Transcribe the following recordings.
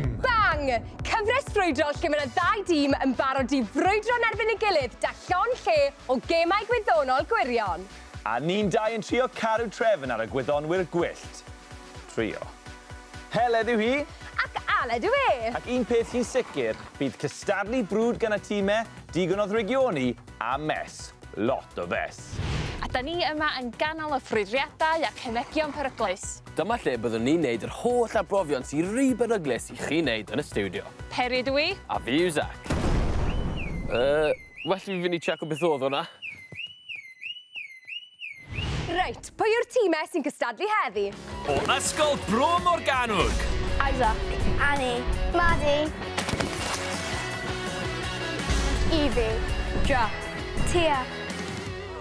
Boom! Bang! Cyfres ffrwydrol lle mae yna ddau dîm yn barod i frwydro'n erbyn ei gilydd da llon lle o gemau gwyddonol Gwirion. A ni'n dau yn trio cadw trefn ar y gwyddonwyr gwyllt. Trio. Heledd yw hi. Ac Aled yw e. Ac un peth sy'n sicr, bydd cystadlu brwd gan y tîmau, digon o ddrygioni a mes. Lot o fes. A da ni yma yn ganol y ffrwydriadau ac hynegion peryglus. Dyma lle byddwn ni'n neud yr holl arbrofion sy'n rhy beryglus i chi wneud yn y stiwdio. Peri ydw i. A fi yw Zac. Well fi fynd i check o beth oedd hwnna. Reit, pwy yw'r tîmau sy'n cystadlu heddi? O ysgol Bro Morgannwg. Isaac. Annie. Maddie. Evie. Jack. Tia.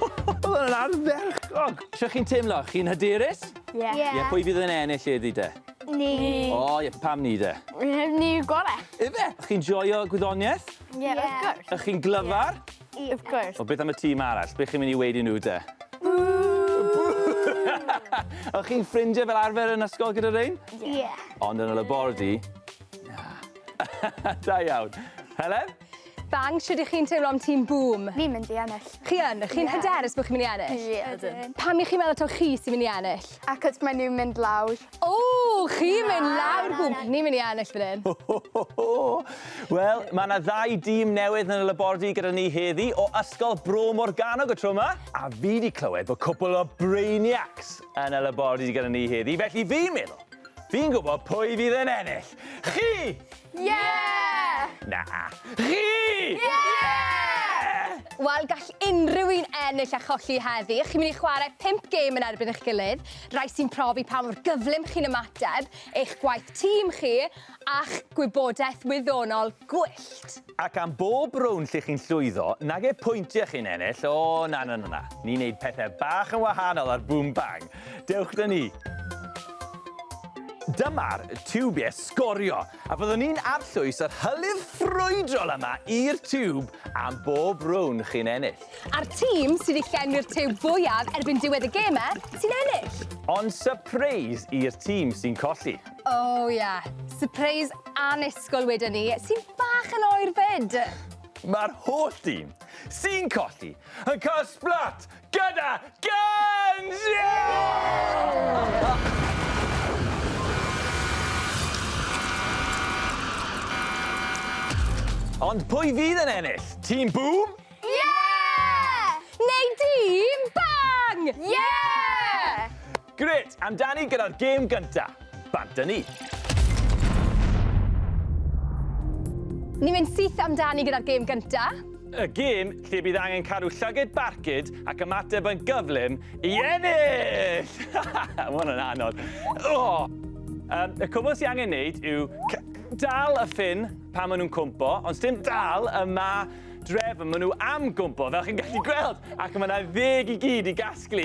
Oedd yn ardderchog. Sio chi'n teimlo? Chi'n hyderus? Yeah. Ie, pwy fydd yn ennill heddi de? Ni. O, ie, pam ni de? Ni yw'r gorau. Ife? Chi'n joio gwyddoniaeth? Yeah, of course. Ych chi'n glyfar? Of course. O, beth am y tîm arall? Beth chi'n mynd i weid i nhw de? O'ch chi'n ffrindiau fel arfer yn ysgol gyda rhain? Yeah. Ond yn y labordy? Da iawn. Heledd? Bang, sydd ych chi'n teimlo am tîm boom? Ni'n mynd i ennill. Chi yn? Chi'n hyderus bod chi'n mynd i ennill? Yeah. Pam i chi'n meddwl taw chi sy'n mynd i ennill? Ac mae nhw'n mynd lawr. O, chi'n mynd lawr boom. Ni'n mynd i ennill fan hyn. Wel, mae yna ddau dîm newydd yn y labordy gyda ni heddi o ysgol Bro Morgannwg y tro yma. A fi wedi clywed bod cwpl o brainiacs yn y labordy gyda ni heddi. Felly fi'n meddwl, fi'n gwybod pwy fydd yn ennill. Chi! Yeah! Na. Chi! Yeah! Wel, gall unrhyw un ennill a cholli heddi. Chi'n mynd i chwarae 5 gêm yn erbyn eich gilydd. Rai sy'n profi pa mor gyflym chi'n ymateb, eich gwaith tîm chi, a'ch gwybodaeth wyddonol gwyllt. Ac am bob rown lle chi'n llwyddo, nag e pwyntiau chi'n ennill, o na. Ni'n neud pethau bach yn wahanol ar boom bang. Dewch da ni. Dyma'r tiwbiau sgorio, a byddwn ni'n arllwys yr hylif ffrwydrol yma i'r tiwb am bob rown chi'n ennill. A'r tîm sydd wedi llenwi'r tiwb fwyaf erbyn diwedd y gemau sy'n ennill. Ond surprise i'r tîm sy'n colli. O ie, surprise annisgwyl wedyn ni, sy'n bach yn oer fyd. Mae'r holl tîm sy'n colli yn cael sblat gyda Gameshow! Ond pwy fydd yn ennill? Tîm boom? Yeah! Neu tîm bang! Yeah! Gret, amdani gyda'r gêm gynta. Bant â ni. Ni'n mynd syth amdani gyda'r gêm gynta. Y gêm lle bydd angen cadw llygyd barcud ac ymateb yn gyflym i ennill! Ma' hwnna'n anodd. Y cwbl sy'n angen wneud yw dal y ffyn pan maen nhw'n cwmpo, ond sdim dal y ma dref maen nhw am gwmpo, fel chi'n gallu gweld, ac mae yna 10 i gyd i gasglu.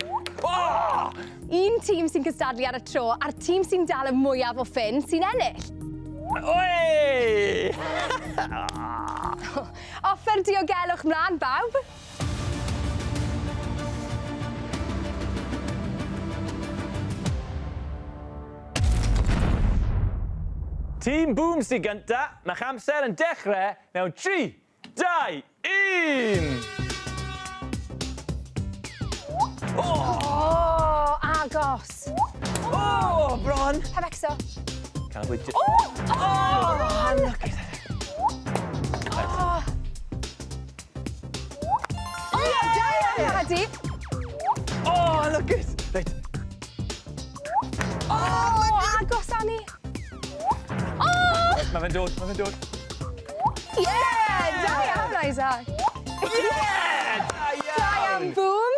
Un tîm sy'n cystadlu ar y tro, a'r tîm sy'n dal y mwyaf o ffyn sy'n ennill. Oi! Offer diogelwch mlaen, bawb. Tîm boom sy'n gynta, mae'ch amser yn dechrau mewn 3, 2, 1! O, agos. O, bron! Heb exo. Canolbwyntio. Look at it. Da iawn, Hadi. Look at it! Reit. Agos, Annie. Mae fe'n dod. Da iawn, Isaac. Da iawn! Boom.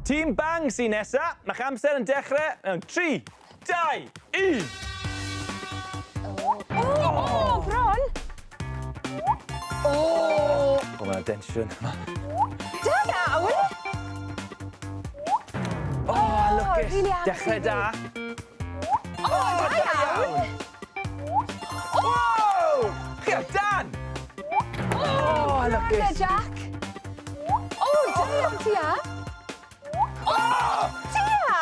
Tîm bang sy'n nesa, mae'ch amser yn dechrau mewn 3, 2, 1! Bron. Mae'na densiwn yma. Da iawn. Look it! Rili agos Dechrau i fi. da. Da iawn. Chi ar dan! Look it. Jack. Da iawn, Tia. Tia!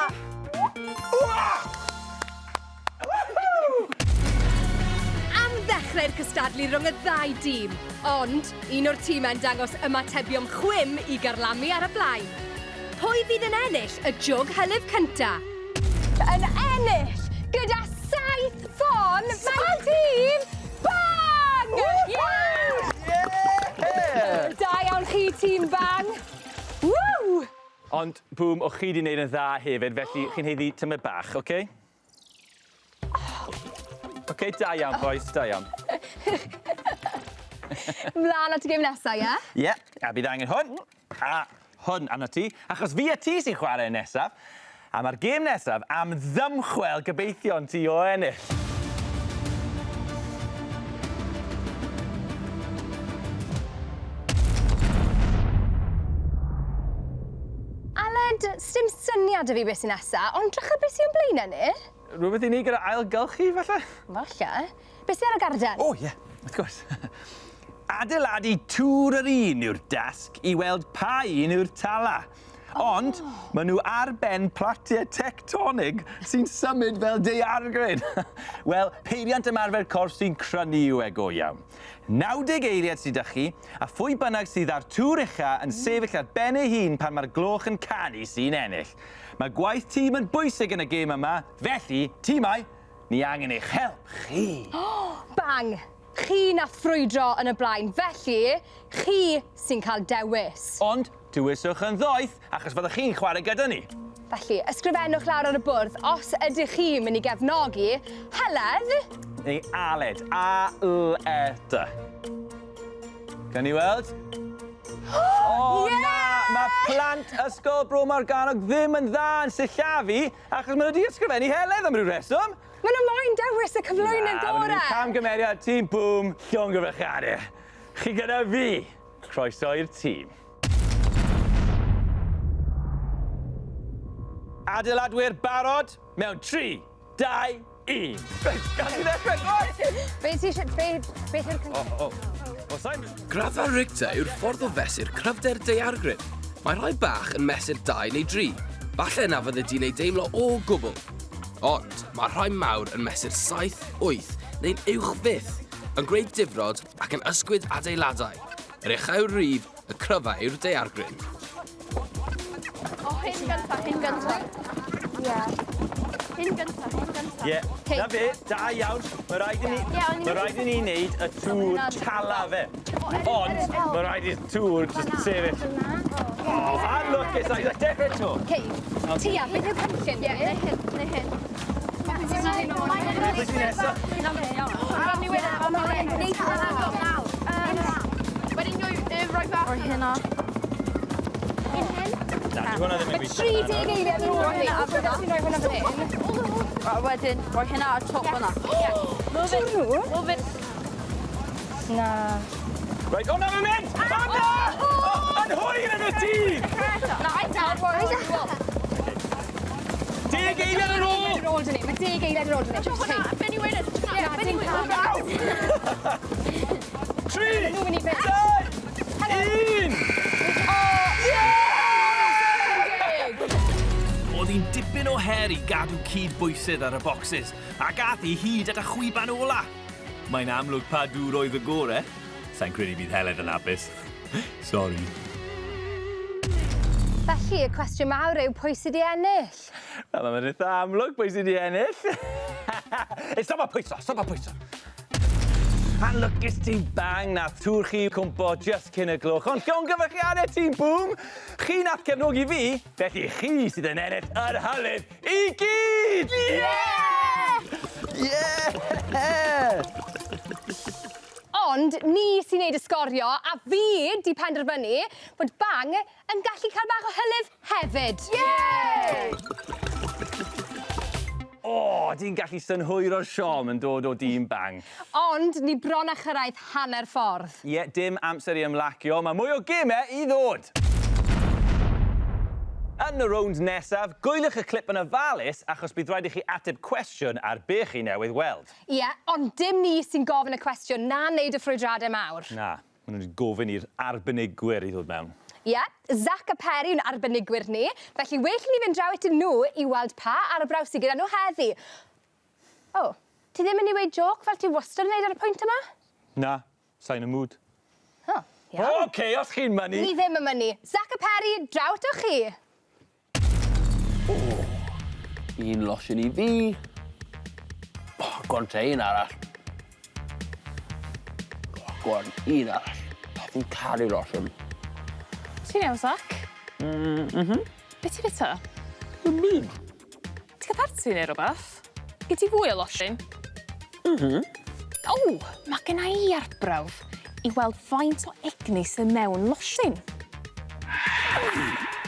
ar cystadlu rhwng y ddau dîm, ond un o'r tîmau'n dangos ymatebion chwym I garlamu ar y blaen. Pwy fydd yn ennill y jwg hylif cynta? Yn ennill gyda 7 ffon mae'r tîm Bang! Da iawn chi tîm Bang! Woo! Ond, bwm, o'ch chi wedi gwneud yn dda hefyd, felly chi'n heiddi tymau bach, oce? Oce, da iawn, boys, da iawn. Mlaen at y gêm nesaf, ie? Ie, a bydd angen hwn, a hwn arno ti, achos fi a ti sy'n chwarae nesaf, a mae'r gêm nesaf am ddymchwel gobeithio'n ti o ennill. Heledd, sdim syniad y fi beth sy'n nesaf, ond drycha beth sy'n blaen ni? Rhywbeth I ni gyda ailgylchu, falle? Falle. Beth sy'n ar y garden? O, ie, wrth gwrs. Adeiladu tŵr yr un yw'r dasg I weld pa un yw'r tala. Ond, maen nhw ar ben platiau tectonig sy'n symud fel daeargryn. Wel, peiriant ymarfer corff sy'n crynu yw e go iawn. 90 eiliad sydd â chi, a phwy bynnag sydd ar tŵr ucha yn sefyll ar ben ei hun pan mae'r gloch yn canu sy'n ennill. Mae gwaith tîm yn bwysig yn y gêm yma, felly, tîmau, ni angen eich help chi. Bang! Chi nath ffrwydro yn y blaen, felly chi sy'n cael dewis. Ond, dywyswch yn ddoeth, achos fyddwch chi'n chwarae gyda ni. Felly, ysgrifennwch lawr ar y bwrdd os ydych chi mynd I gefnogi Heledd Neu Aled, A-L-E-D. Gan ni weld? O, na! Mae plant ysgol Bro Morgannwg ddim yn dda yn sillafu, achos maen nhw wedi ysgrifennu Heledd am ryw reswm. Maen nhw moyn dewis y cyflwynydd Maen gorau. nhw'n camgymeriad tîm bwm, llongyfrachadau. Chi gyda fi. Croeso i'r tîm. Adeiladwyr barod mewn 3, 2, 1. Gan i ddechrau, Beth yw'r cyngor? Graddfa Richter yw'r ffordd o fesur cryfder daeargryn. Mae rhai bach yn mesur 2 neu 3. Falle na fydde di'n ei deimlo o gwbl. Ond mae rhai mawr yn mesur 7, 8 neu'n uwch fyth, yn gwneud difrod ac yn ysgwyd adeiladau. Yr uchaf yw'r rif, y cryfa yw'r daeargryn. O, hyn gynta. Ie. Hyn gynta. Ie, na fe, da iawn. Mae rhaid I ni wneud y tŵr tala fe. Ond, mae rhaid i'r tŵr just sefyll. Oh, unlwcus, let's dechrau to. Tia, beth yw'r cynllun? Neu hyn. Beth sy'n nesaf? Wedyn rhoi bach. Rhoi hynna. Na, di hwnna ddim yn gweithio. 30 eiliad yn ôl ni, a beth sy'n rhoi hwnna fan hyn? A wedyn, rhoi hynna ar top hwnna. Move it. Na. Right, o na fe'n mynd! O na! Yn hwyr yn y tîm! Na, I 10 eiliad yn ôl! Mae 10 eiliad yn ôl dyn ni. hwnna, ben I wedyn. Ben I wedyn. 3, 2, 1! Oedd hi'n dipyn o her I gadw cydbwysydd ar y bocsys, a gath hi hyd at y chwiban ola. Mae'n amlwg pa dŵr oedd y gore. Sa'n credu bydd Heledd yn hapus. Sorry. Felly, y cwestiwn mawr yw pwy sydd I ennill? Wel, mae'n eitha amlwg pwy sydd I ennill. Stop a pwyso. Anlwcus ti Bang nath tŵr chi cwmpo just cyn y gloch, ond llongyfarchiadau tîm bwm, chi nath cefnogi fi, felly chi sydd yn ennill yr hylif I gyd! Ond ni sy'n neud y sgorio, a fi di penderfynu bod Bang yn gallu cael bach o hylif hefyd. O, di'n gallu synhwyr o'r siom yn dod o dîm Bang. Ond ni bron a chyrraedd hanner ffordd. Ie, dim amser I ymlacio, mae mwy o gemau I ddod. Yn y rownd nesaf, gwylwch y clip yn ofalus achos bydd rhaid I chi ateb cwestiwn ar be chi newydd weld. Ie, ond dim ni sy'n gofyn y cwestiwn na wneud y ffrwydradau mawr. Na, maen nhw wedi gofyn i'r arbenigwyr I ddod mewn. Ie, Zac a Peri yw'n arbenigwyr ni, felly well ni fynd draw atyn nhw I weld pa ar y braws sydd gyda nhw heddi. O, ti ddim yn I weid joc fel ti wastad yn neud ar y pwynt yma? Na, sa'n y mwd. O, iawn. Oce, os chi'n mynnu. Ni ddim yn mynnu. Zac a Peri, drawt o chi. Un losin i fi. Gwan te un arall. Gwan un arall. Fi'n caru losin. Ti'n iawn, Zac? Be ti bita? Yn byd. Ti'n cael parti neu rhywbeth? Gyd ti fwy o losin? O, mae genna i arbrawf i weld faint o egni sy'n mewn losin.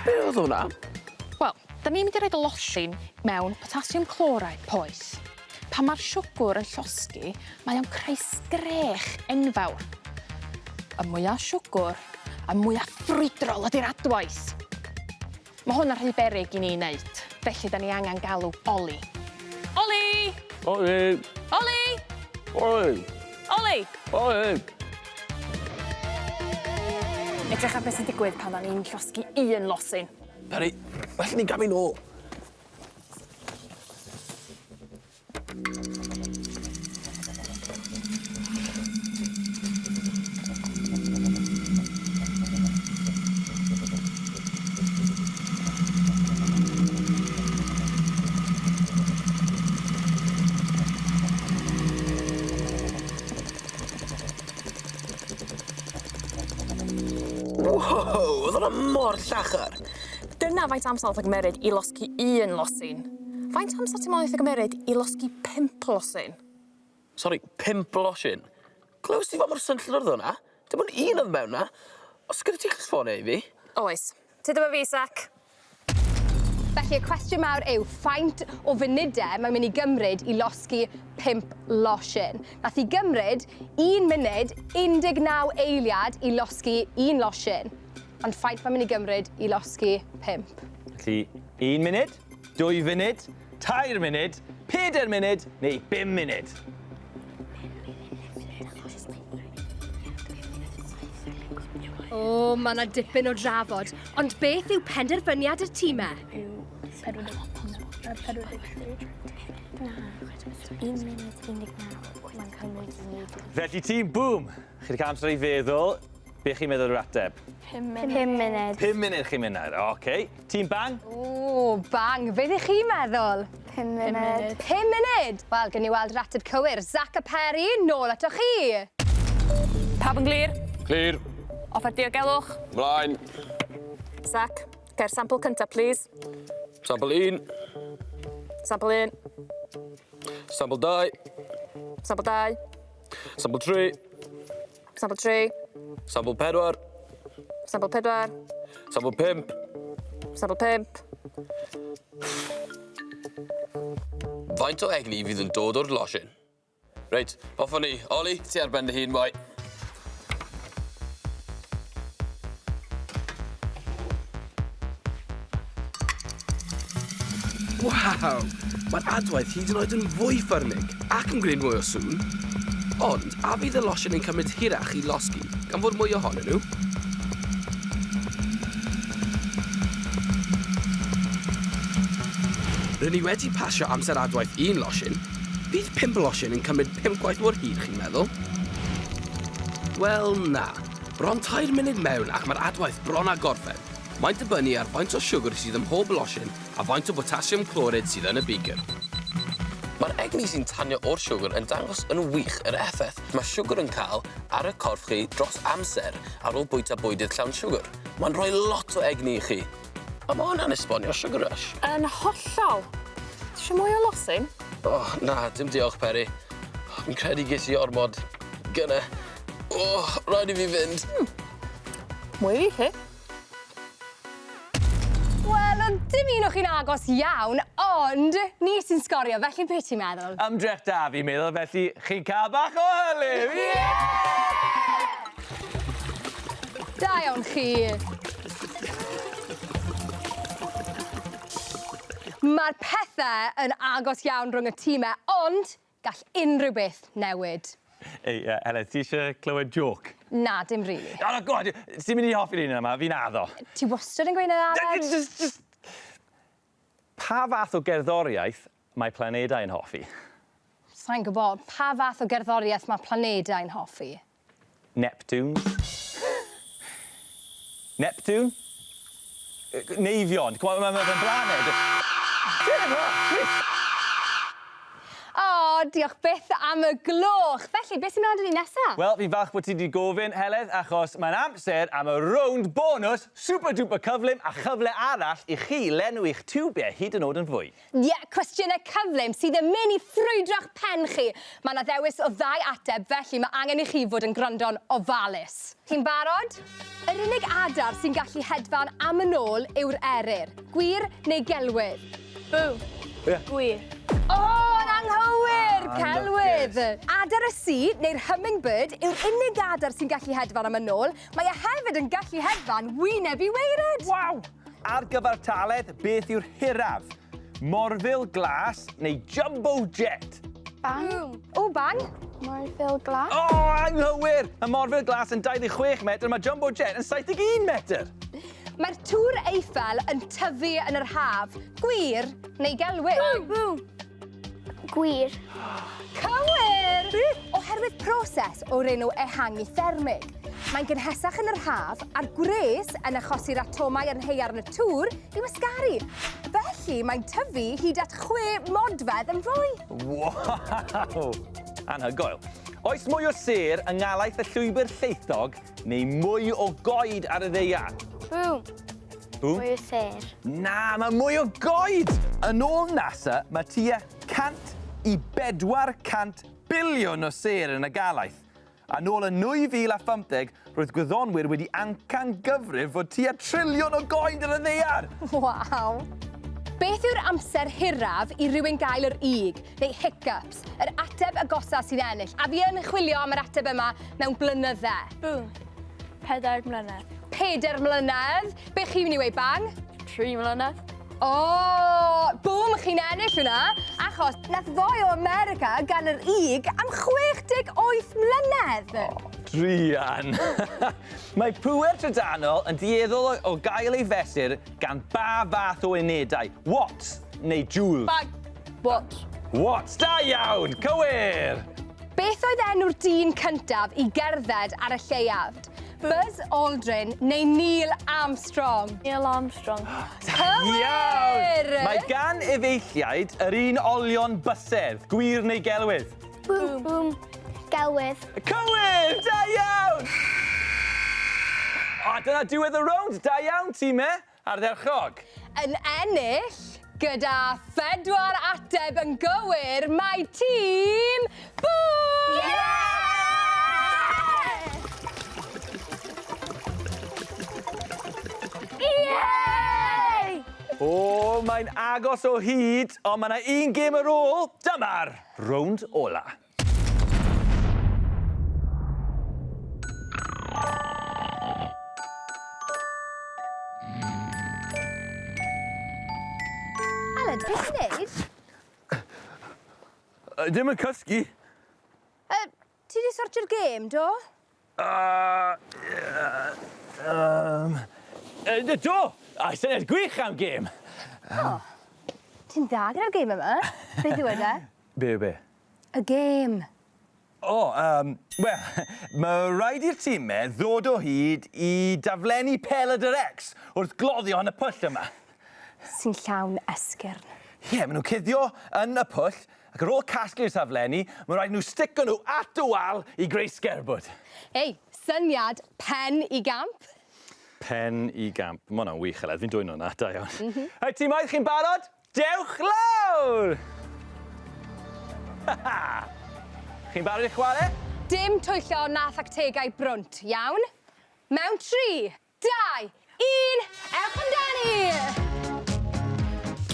Be oedd hwnna? Wel, da ni'n mynd i roed y losin mewn potassium chloride, poeth. Pan mae'r siwgr yn llosgi, mae o'n creu sgrech enfawr. Y mwyaf siwgr, a mwyaf ffrwydrol ydy'r adwaith. Mae hwn yn rhy beryg i ni wneud, felly da ni angen galw Oli. Oli! Oli! Oli! Oli! Oli! Oli! Edrych ar beth sy'n digwydd pan da ni'n llosgi un losin. Peri, well ni'n gamu nôl. Wow, oedd hwnna mor llachar. Dyna faint amser oedd y gymryd i losgi un losin. Faint amser ti'n modd y gymryd i losgi 5 losin? Sori, 5 losin. Glywys ti fa mor synllyd oedd hwnna? Dim ond un oedd mewn na. Os gyda ti chysfonau i fi? Oes. Ti dyma fi, Zac. Felly, y cwestiwn mawr yw, faint o funudau mae'n mynd i gymryd i losgi 5 losin? Nath i gymryd 1 munud, 19 eiliad i losgi 1 losin. Ond faint mae'n mynd i gymryd i losgi 5? Felly, 1 munud, 2 funud, 3 munud, 4 munud, neu 5 munud. O, mae yna dipyn o drafod. Ond beth yw penderfyniad y tîmau? Felly tîm, boom! Chi wedi cael amser i feddwl. Be chi'n meddwl yw'r ateb? 5 munud. 5 munud chi'n mynd nawr, oce. Tîm bang? O, bang. Beth ych chi'n meddwl? 5 munud. 5 munud? Wel, gen i weld yr ateb cywir. Zac a Peri, nôl ato chi. Pawb yn glir? Clir. Offer diogelwch. Mlaen. Zac, ger sampl cyntaf, please. Sampl 1. Sampl 1. Sampl 2. Sampl 2. Sampl 3. Sampl 3. Sampl 4. Sampl 4. Sampl 5. Sampl 5. Faint o egni fydd yn dod o'r losin? Reit, hoffwn ni. Oli, ti ar ben dy hun, boi. Waw! Mae'r adwaith hyd yn oed yn fwy ffyrnig ac yn gwneud mwy o sŵn. Ond, a fydd y losin yn cymryd hirach i losgi, gan fod mwy ohonyn nhw? Rydyn ni wedi pasio amser adwaith 1 losin. Bydd 5 losin yn cymryd 5 gwaith mor hir, chi'n meddwl? Wel, na. Bron 3 munud mewn ac mae'r adwaith bron a gorffen. Mae'n dibynnu ar faint o siwgr sydd ym mhob losin a faint o potassium chloride sydd yn y beaker. Mae'r egni sy'n tanio o'r siwgr yn dangos yn wych yr effaith mae siwgr yn cael ar y corff chi dros amser ar ôl bwyta bwydydd llawn siwgr. Mae'n rhoi lot o egni i chi. A mae hwnna'n esbonio sugar rush. Yn hollol. Ti eisiau mwy o losin? Oh, na, dim diolch, Peri. Fi'n credu ges i ormod gyna. Rhaid i fi fynd. Mwy i chi? Wel, ond dim un o chi'n agos iawn, ond ni sy'n sgorio, felly beth ti'n meddwl? Ymdrech da fi'n meddwl, felly chi'n cael bach o hylif! Da iawn chi. Mae'r pethau yn agos iawn rhwng y tîmau, ond gall unrhyw beth newid. Ei, Heledd, ti eisiau clywed joc? Na, dim rili. O, no, god, ti'n mynd i hoffi'r un yma, fi'n addo. Ti wastad yn gweud yn arall? Pa fath o gerddoriaeth mae planedau yn hoffi? Sa'n gwybod, pa fath o gerddoriaeth mae planedau'n hoffi? Neptune. Neptune? Neifion. Mae'n blaned. O, diolch byth am y gloch. Felly, beth sy'n mynd â ni nesaf? Wel, fi'n falch bod ti wedi gofyn, Heledd, achos mae'n amser am y rownd bonus, super duper cyflym a chyfle arall i chi lenwi eich tiwbiau hyd yn oed yn fwy. Ie, cwestiynau cyflym sydd yn mynd i ffrwydro'ch pen chi. Mae yna ddewis o 2 ateb, felly mae angen i chi fod yn gwrando'n ofalus. Chi'n barod? Yr unig adar sy'n gallu hedfan am yn ôl yw'r eryr. Gwir neu gelwydd? Bw. Gwir. O, yn anghywir! Celwydd! Adar y si, neu'r hummingbird, yw'r unig adar sy'n gallu hedfan am yn ôl. Mae e hefyd yn gallu hedfan wyneb i weired. Waw! Ar gyfer taledd, beth yw'r hiraf? Morfil glas neu jumbo jet? Bang. O, bang! Morfil glas. O, anghywir! Mae morfil glas yn 26 metr, mae jumbo jet yn 71 metr. Mae'r tŵr Eiffel yn tyfu yn yr haf. Gwir neu gelwydd? Gwir. Cywir! Oherwydd proses o'r enw ehangu thermig. Mae'n gynhesach yn yr haf a'r gwres yn achosi'r atomau yn haearn y tŵr i wasgaru. Felly mae'n tyfu hyd at 6 modfedd yn fwy. Wow! Anhygoel. Oes mwy o ser yng ngalaeth y llwybr lleithog neu mwy o goed ar y ddeiar? Bw. Bw? Mwy o ser. Na, mae mwy o goed! Yn ôl NASA, mae tua 100 i 400 biliwn o ser yn y galaeth. A nôl yn 2015, roedd gwyddonwyr wedi amcangyfrif fod tua triliwn o goed ar y ddeiar. Waw! Beth yw'r amser hiraf i rywun gael yr ig, neu hiccups, yr ateb agosaf sy'n ennill? A fi yn chwilio am yr ateb yma mewn blynyddau. Bw. 4 mlynedd. 4 mlynedd. Be chi'n mynd i weid bang? 3 mlynedd. O, bwm, chi'n ennill hwnna, achos nath foi o America gan yr ig am 68 mlynedd. Drian! Mae pŵer trydanol yn dueddol o gael ei fesur gan ba fath o unedau. Watts neu joules? What? Watts, da iawn! Cywir! Beth oedd enw'r dyn cyntaf i gerdded ar y lleiafd? Buzz Aldrin neu Neil Armstrong? Neil Armstrong. Cywir! Mae gan efeilliaid yr un olion bysedd, gwir neu gelwydd? Bw. Bw. Gelwydd. Cywir! Da iawn! O, dyna diwedd y rownd. Da iawn, tîmau. Ardderchog. Yn ennill, gyda 4 ateb yn gywir, mae tîm Bwm! Yay! O, mae'n agos o hyd, ond mae yna un gêm ar ôl. Dyma'r rownd ola. Heledd, beth ti'n neud? Dim yn cysgu. Ti wedi sortio'r gêm, do? Do! A syniad gwych am gêm. Ti'n dda gyda'r gêm yma? Beth yw e? Be? Y gêm. Wel, mae rhaid i'r tîmau ddod o hyd i daflennu X wrth gloddio yn y pwll yma. Sy'n llawn esgyrn. Ie, maen nhw'n cuddio yn y pwll, ac ar ôl casglu'r taflenni, mae'n rhaid nhw stico nhw at y wal i greu sgerbwd. Ei, syniad pen i gamp. Pen i gamp. Mae hwnna'n wych, Heledd. Fi'n dwy'n hwnna, da iawn. Hei, tîmoedd, chi'n barod? Dewch lawr! Chi'n barod i chwarae? Dim twyllo na thactegau brwnt, iawn? Mewn 3, 2, 1, ewch amdani!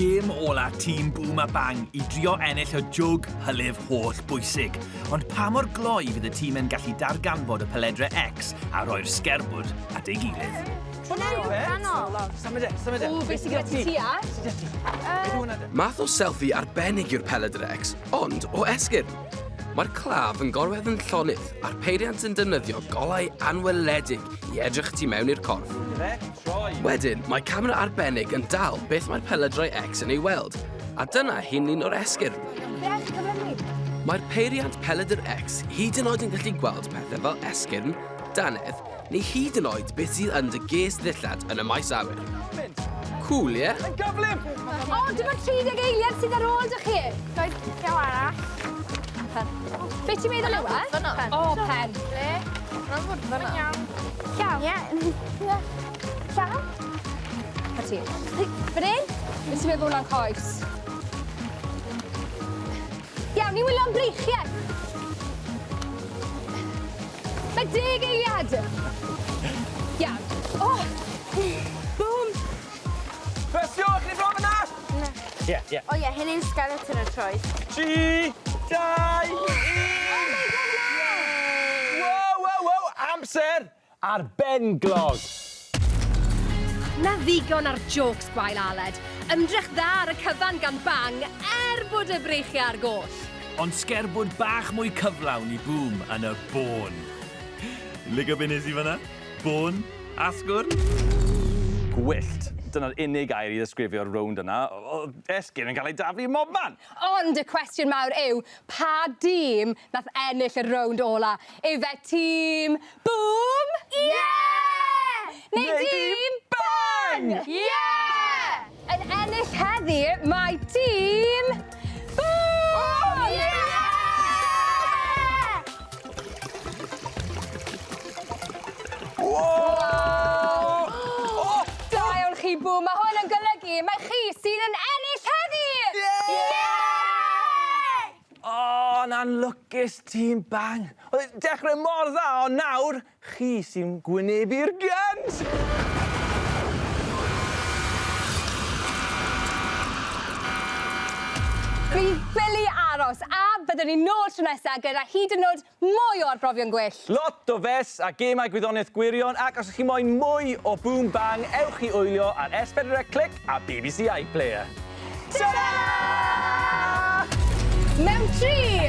Gêm ola tîm Bwm a Bang i drio ennill o jwg hylif holl bwysig. Ond pa mor gloi fydd y tîm yn gallu darganfod y peledre X a roi'r sgerbwd at ei gilydd? Symud e. O, beth sy'n gyda ti tia? Math o selfie arbennig yw'r peledre X, ond o esgyrn. Mae'r claf yn gorwedd yn llonydd a'r peiriant yn defnyddio golau anweledig i edrych tu mewn i'r corff. Wedyn, mae camera arbennig yn dal beth mae'r peledrau X yn ei weld, a dyna hi'n un o'r esgyrn. Beth, cyfrynnu? Mae'r peiriant Heledd hyd yn oed yn gallu gweld pethau fel esgyrn, danedd, neu hyd yn oed beth sydd yn dy ges ddillad yn y maes awyr. Cool, ie? Yn gyflym! O, dyma 30 eiliad sydd ar ôl dych chi. Roedd llaw arall. Be ti'n meddwl yw e? Fyna. O, pen. Le? Roedd fod fyna. Iawn. Llaw? Ie. Llaw? Pa ti? Fan hyn? Nes i meddwl hwnna'n coes. Iawn, ni wylio'n breichiau. Mae 10 eiliad. Iawn. O! Boom! Cwestiwn, chi bron yna? Ie, ie. O ie, hyn yw'n skeleton y troed. 3, 2, 1. Wow! Amser ar ben glog. Na ddigon ar jokes gwael Aled. Ymdrech dda ar y cyfan gan bang bod y breichiau ar goll. Ond sgerbwd bach mwy cyflawn i bŵm yn y bôn. Ligo be nes i fyna? Bôn, asgwrn. Gwyllt. Dyna'r unig air i ddisgrifio'r rownd yna. Esgyn yn cael ei daflu mobman. Ond y cwestiwn mawr yw, pa dîm nath ennill y rownd ola? Efe tîm boom? Yeah! Neu tîm bang? Yeah! Yn ennill heddi, mae tîm boom! Yeah! Da iawn chi boom, mae hwn yn golygu mae chi sy'n yn ennill heddi! O, na'n lwcus tîm bang. Oedd e'n dechrau mor dda, ond nawr, chi sy'n gwynebu'r gynt. Bydd ffili aros a byddwn ni nôl tro nesaf gyda hyd yn oed mwy o arbrofion gwyllt. Lot o fes a gemau gwyddoniaeth Gwirion, ac os ych chi moyn mwy o boom bang, ewch i wylio ar S4 Click a BBC iPlayer. Ta-da! Mewn 3,